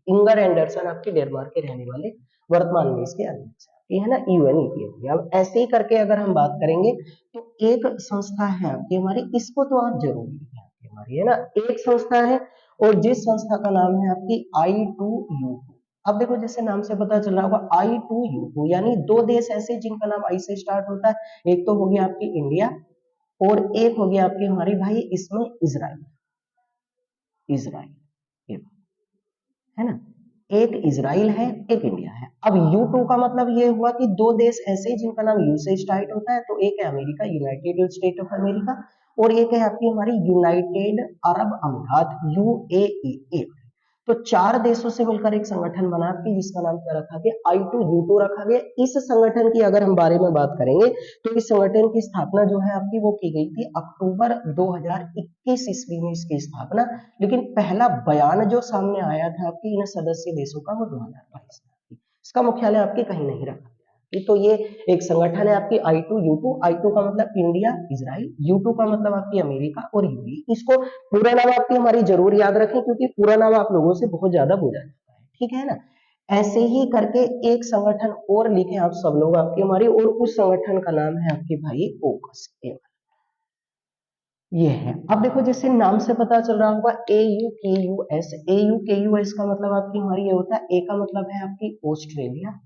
इंगर एंडरसन आपके डेनमार्क के रहने वाले वर्तमान में इसके अध्यक्ष हैं, ये है ना यूएनईपी। अब ऐसे ही करके अगर हम बात करेंगे तो एक संस्था है आपकी हमारी, इसको तो आप जरूर लिखें आपकी हमारी, है ना। एक संस्था है और जिस संस्था का नाम है आपकी I2U2। अब देखो जैसे नाम से पता चल रहा होगा I2U2 यानी दो देश ऐसे जिनका नाम आई से स्टार्ट होता है, एक तो हो गया आपकी इंडिया और एक हो गया आपकी हमारी भाई इसमें इजराइल, ये है ना, एक इजराइल है एक इंडिया है। अब U2 का मतलब ये हुआ कि दो देश ऐसे जिनका नाम यू से स्टार्ट होता है, तो एक है America, United state of America, और एक है आपकी हमारी यूनाइटेड अरब अमीरात, यूएई। तो चार देशों से मिलकर एक संगठन बना के जिसका नाम क्या रखा गया, I2U2 रखा गया। इस संगठन की अगर हम बारे में बात करेंगे तो इस संगठन की स्थापना जो है आपकी वो की गई थी अक्टूबर 2021 ईस्वी में इसकी स्थापना, लेकिन पहला बयान जो सामने आया था आपकी इन सदस्य देशों का वो 2022 में। इसका मुख्यालय आपके कहीं नहीं रखा गया, तो ये एक संगठन है आपकी I2U2। I2 का मतलब इंडिया, इजराइल, U2 का मतलब आपकी अमेरिका और यूए। इसको पूरा नाम आपकी हमारी जरूर याद रखें, क्योंकि पूरा नाम आप लोगों से बहुत ज्यादा पूछा जाता है, ठीक है ना। ऐसे ही करके एक संगठन और लिखे आप सब लोग आपकी हमारी, और उस संगठन का नाम है आपके भाई ओकस। ये है। अब देखो जैसे नाम से पता चल रहा होगा AUKUS। AUKUS का मतलब आपकी हमारी ये होता है, ए का मतलब है आपकी ऑस्ट्रेलिया,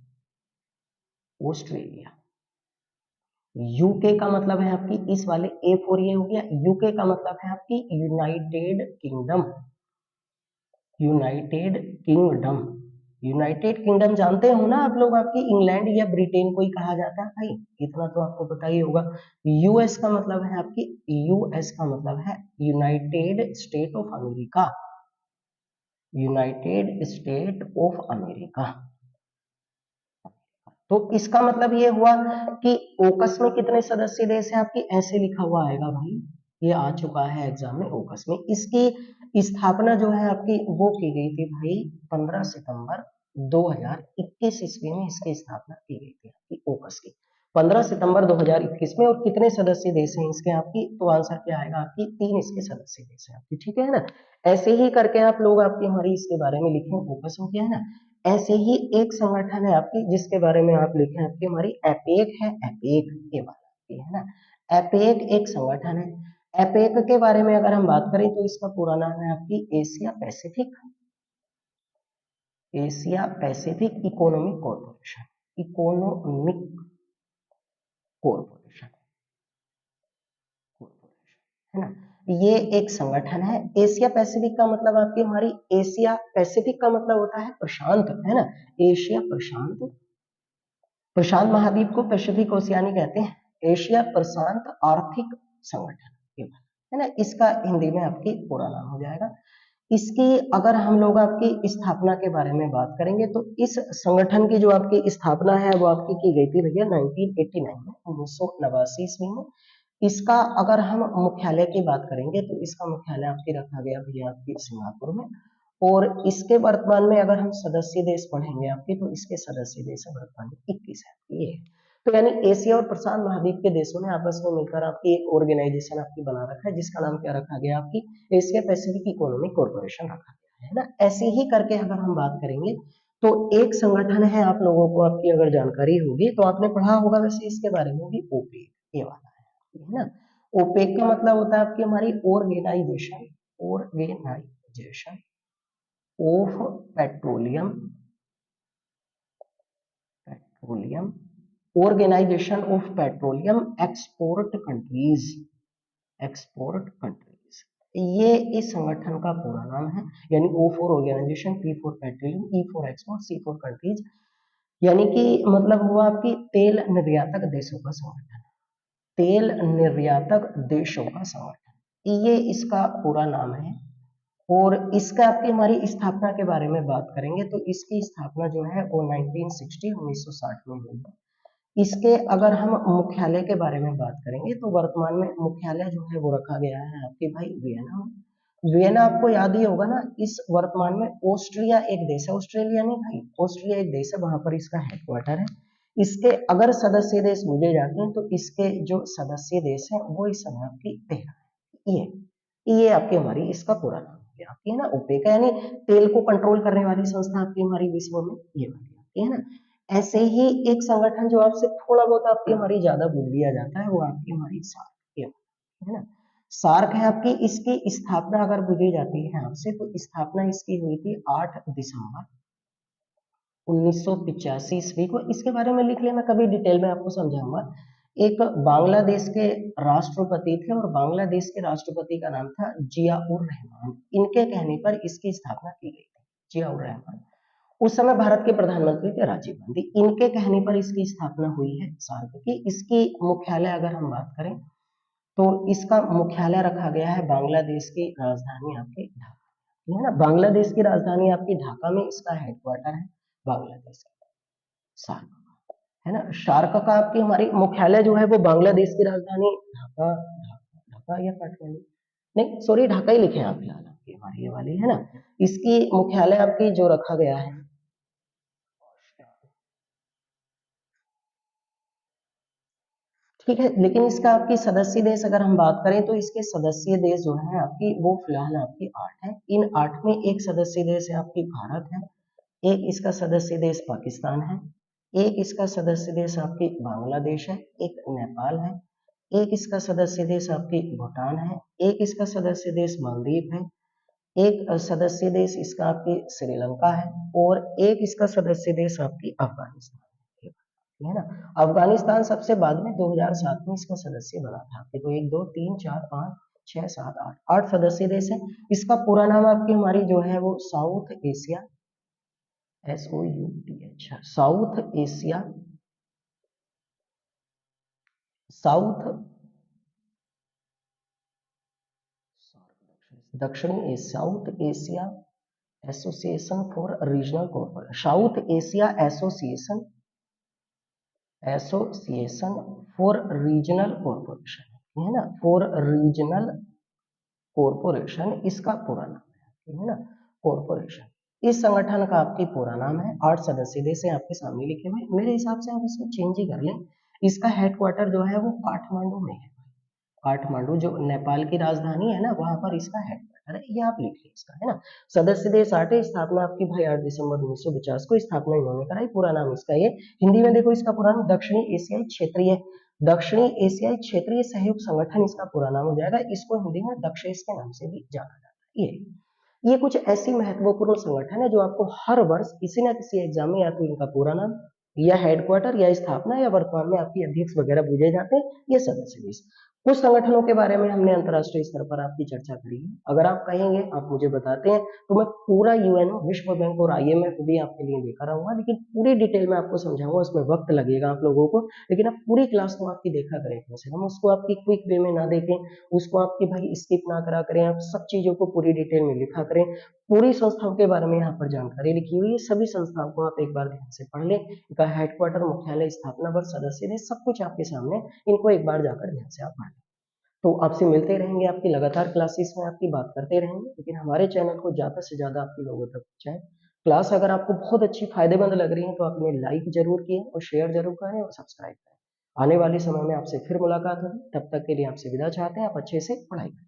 ऑस्ट्रेलिया। यूके का मतलब है आपकी इस वाले ए फोर ये हो गया। यूके का मतलब है आपकी United kingdom, United kingdom. United kingdom जानते हो ना आप लोग, आपकी इंग्लैंड या ब्रिटेन को ही कहा जाता है भाई, इतना तो आपको पता ही होगा। यूएस का मतलब है आपकी, यूएस का मतलब है United state of America, United state of America. तो इसका मतलब ये हुआ कि ओकस में कितने सदस्य देश है आपकी, ऐसे लिखा हुआ आएगा भाई, ये आ चुका है एग्जाम में। ओकस में इसकी स्थापना जो है आपकी वो की गई थी भाई 15 सितंबर 2021 ईस्वी में इसकी स्थापना की गई थी आपकी ओकस की, 15 सितंबर 2021 में। और कितने सदस्य देश हैं इसके आपकी, तो आंसर क्या आएगा आपकी, 3 इसके सदस्य देश हैं आपकी, ठीक है ना। ऐसे ही करके आप लोग आपकी हमारी इसके बारे में लिखें, ओकस हो गया है ना। ऐसे ही एक संगठन है आपकी जिसके बारे में आप लिखे आपकी हमारी एपेक है, एपेक के बारे में है ना। एपेक एक संगठन है। एपेक के बारे में अगर हम बात करें तो इसका पूरा नाम है आपकी Asia Pacific, Asia Pacific economic corporation, economic corporation, है ना। ये एक संगठन है। एशिया पैसिफिक का मतलब आपकी हमारी, एशिया पैसिफिक का मतलब होता है प्रशांत, है ना। एशिया प्रशांत, प्रशांत महाद्वीप को पैसिफिक ओशियानी कहते हैं। एशिया प्रशांत आर्थिक संगठन, है ना। इसका हिंदी में आपकी पूरा नाम हो जाएगा। इसकी अगर हम लोग आपकी स्थापना के बारे में बात करेंगे तो इस संगठन की जो आपकी स्थापना है वो आपकी की गई थी भैया 1989 में, 1989 ईस्वी में। इसका अगर हम मुख्यालय की बात करेंगे तो इसका मुख्यालय आपकी रखा गया भैया आपकी सिंगापुर में। और इसके वर्तमान में अगर हम सदस्य देश पढ़ेंगे आपके, तो इसके सदस्य देश वर्तमान में 21 है। ये तो यानी एशिया और प्रशांत महाद्वीप के देशों ने आपस में मिलकर आपकी एक ऑर्गेनाइजेशन आपकी बना रखा है, जिसका नाम क्या रखा गया आपकी, एशिया पैसिफिक इकोनॉमिक कॉरपोरेशन रखा गया है ना। ऐसे ही करके अगर हम बात करेंगे तो एक संगठन है, आप लोगों को आपकी अगर जानकारी होगी तो आपने पढ़ा होगा वैसे इसके बारे में भी, ओपेक, ये वाला है ना। ओपेक का मतलब होता है आपकी हमारी organisation, organisation of petroleum, petroleum, organisation of petroleum export countries, export countries. ये इस संगठन का पूरा नाम है। यानी O for organisation, P for petroleum, E for export, C for countries. यानी कि मतलब हुआ आपकी तेल निर्यातक देशों का संगठन, तेल निर्यातक देशों का संगठन, ये इसका पूरा नाम है। और इसका आपकी हमारी स्थापना के बारे में बात करेंगे तो इसकी स्थापना जो है वो 1960 में हुई है। इसके अगर हम मुख्यालय के बारे में बात करेंगे तो वर्तमान में मुख्यालय जो है वो रखा गया है आपके भाई वियना में। वियना आपको याद ही होगा ना, इस वर्तमान में ऑस्ट्रिया एक देश है, ऑस्ट्रेलिया नहीं भाई, ऑस्ट्रिया एक देश है, वहां पर इसका हेडक्वार्टर है। इसके अगर सदस्य देश मिले जाते हैं तो इसके जो सदस्य देश हैं वो इस समय आपकी 13 है। ये आपकी हमारी इसका पूरा नाम हो गया आपकी, है ना, ओपेक, यानी तेल को कंट्रोल करने वाली संस्था आपकी हमारी विश्व में, ये वाली आपकी, है ना। ऐसे ही एक संगठन जो आपसे थोड़ा बहुत आपकी हमारी ज्यादा भूल लिया जाता है वो आपकी हमारी सार्क, है ना। सार्क है आपकी, इसकी स्थापना अगर पूछी जाती है आपसे तो स्थापना इसकी हुई थी 8 दिसंबर 1985 ईस्वी को। इसके बारे में लिख लिया, मैं कभी डिटेल में आपको समझाऊंगा। एक बांग्लादेश के राष्ट्रपति थे और बांग्लादेश के राष्ट्रपति का नाम था जिया उर रहमान। इनके कहने पर इसकी स्थापना की गई थी, जिया उर रहमान। उस समय भारत के प्रधानमंत्री थे राजीव गांधी। इनके कहने पर इसकी स्थापना हुई है सार्क की। इसकी मुख्यालय अगर हम बात करें तो इसका मुख्यालय रखा गया है बांग्लादेश की राजधानी आपकी ढाका, है ना। बांग्लादेश की राजधानी आपकी ढाका में इसका हेडक्वार्टर है, बांग्लादेश का सार्क, है ना। शार्क का आपकी हमारी मुख्यालय जो है वो बांग्लादेश की राजधानी ढाका, ढाका या काठमांडू, नहीं सॉरी ढाका ही लिखे हैं आप फिलहाल, आपकी हमारी ये वाली, है ना। इसकी मुख्यालय आपकी जो रखा गया है ठीक है, लेकिन इसका आपकी सदस्य देश अगर हम बात करें तो इसके सदस्य देश जो है आपकी वो फिलहाल आपकी 8 है। इन 8 में एक सदस्य देश है आपकी भारत है, एक इसका सदस्य देश पाकिस्तान है, एक इसका सदस्य देश आपकी बांग्लादेश है, एक नेपाल है, एक इसका सदस्य देश आपकी भूटान है, एक इसका सदस्य देश मालदीव है, एक सदस्य देश इसका आपकी श्रीलंका है और एक इसका सदस्य देश आपकी अफगानिस्तान है। ठीक है ना। अफगानिस्तान सबसे बाद में 2007 में इसका सदस्य बना था। तो 1 2 3 4 5 6 7 8 8 सदस्य देश है। इसका पूरा नाम आपकी हमारी जो है वो south Asia, SOUTH, south Asia, south दक्षिणी south Asia association for regional corporation, south Asia association, association for regional corporation है ना, फॉर रीजनल कॉर्पोरेशन इसका पूरा नाम है। ठीक है ना, कॉर्पोरेशन इस संगठन का आपकी पूरा नाम है। 8 सदस्य देश है आपके सामने लिखे हुए। मेरे हिसाब से आप इसको चेंज ही कर लें। इसका हेडक्वार्टर जो है वो काठमांडू में है। काठमांडू जो नेपाल की राजधानी है ना, वहां पर इसका हेडक्वार्टर है। ये आप लिख लीजिए इसका, है ना। सदस्य देश 8 है। स्थापना आपकी भाई 8 दिसंबर 1950 को स्थापना इन्होंने कराई। पूरा नाम इसका ये, हिंदी में देखो इसका पूरा नाम दक्षिणी एशियाई क्षेत्रीय, दक्षिणी एशियाई क्षेत्रीय सहयोग संगठन इसका पूरा नाम हो जाएगा। इसको हिंदी में दक्षेस के नाम से भी जाना जाता है। ये कुछ ऐसी महत्वपूर्ण संगठन है जो आपको हर वर्ष किसी ना किसी एग्जाम में या तो इनका पूरा नाम या हेडक्वार्टर या स्थापना या वर्तमान में आपकी अध्यक्ष वगैरह पूछे जाते हैं। ये सदस्य देश। कुछ संगठनों के बारे में हमने अंतर्राष्ट्रीय स्तर पर आपकी चर्चा करी है। अगर आप कहेंगे, आप मुझे बताते हैं, तो मैं पूरा यूएनओ, विश्व बैंक और IMF भी आपके लिए लेकर रहूंगा, लेकिन पूरी डिटेल में आपको समझाऊंगा। उसमें वक्त लगेगा आप लोगों को, लेकिन आप पूरी क्लास को आपकी देखा करें, कम से कम उसको आपकी क्विक वे में ना देखें, उसको आपकी भाई स्किप ना करा करें। आप सब चीजों को पूरी डिटेल में लिखा करें। पूरी संस्थाओं के बारे में यहाँ पर जानकारी लिखी हुई है। सभी संस्थाओं को आप एक बार ध्यान से पढ़ लें। इनका हेडक्वार्टर, मुख्यालय, स्थापना वर्ष, सदस्य देश, सब कुछ आपके सामने। इनको एक बार जाकर ध्यान से आप पढ़ लें। तो आपसे मिलते रहेंगे, आपकी लगातार क्लासेस में आपकी बात करते रहेंगे, लेकिन हमारे चैनल को ज़्यादा से ज़्यादा आपके लोगों तक पहुँचाएं। क्लास अगर आपको बहुत अच्छी फायदेमंद लग रही है तो आपने लाइक जरूर किए और शेयर जरूर करें और सब्सक्राइब करें। आने वाले समय में आपसे फिर मुलाकात होगी। तब तक के लिए आपसे विदा चाहते हैं। आप अच्छे से पढ़ाई करें।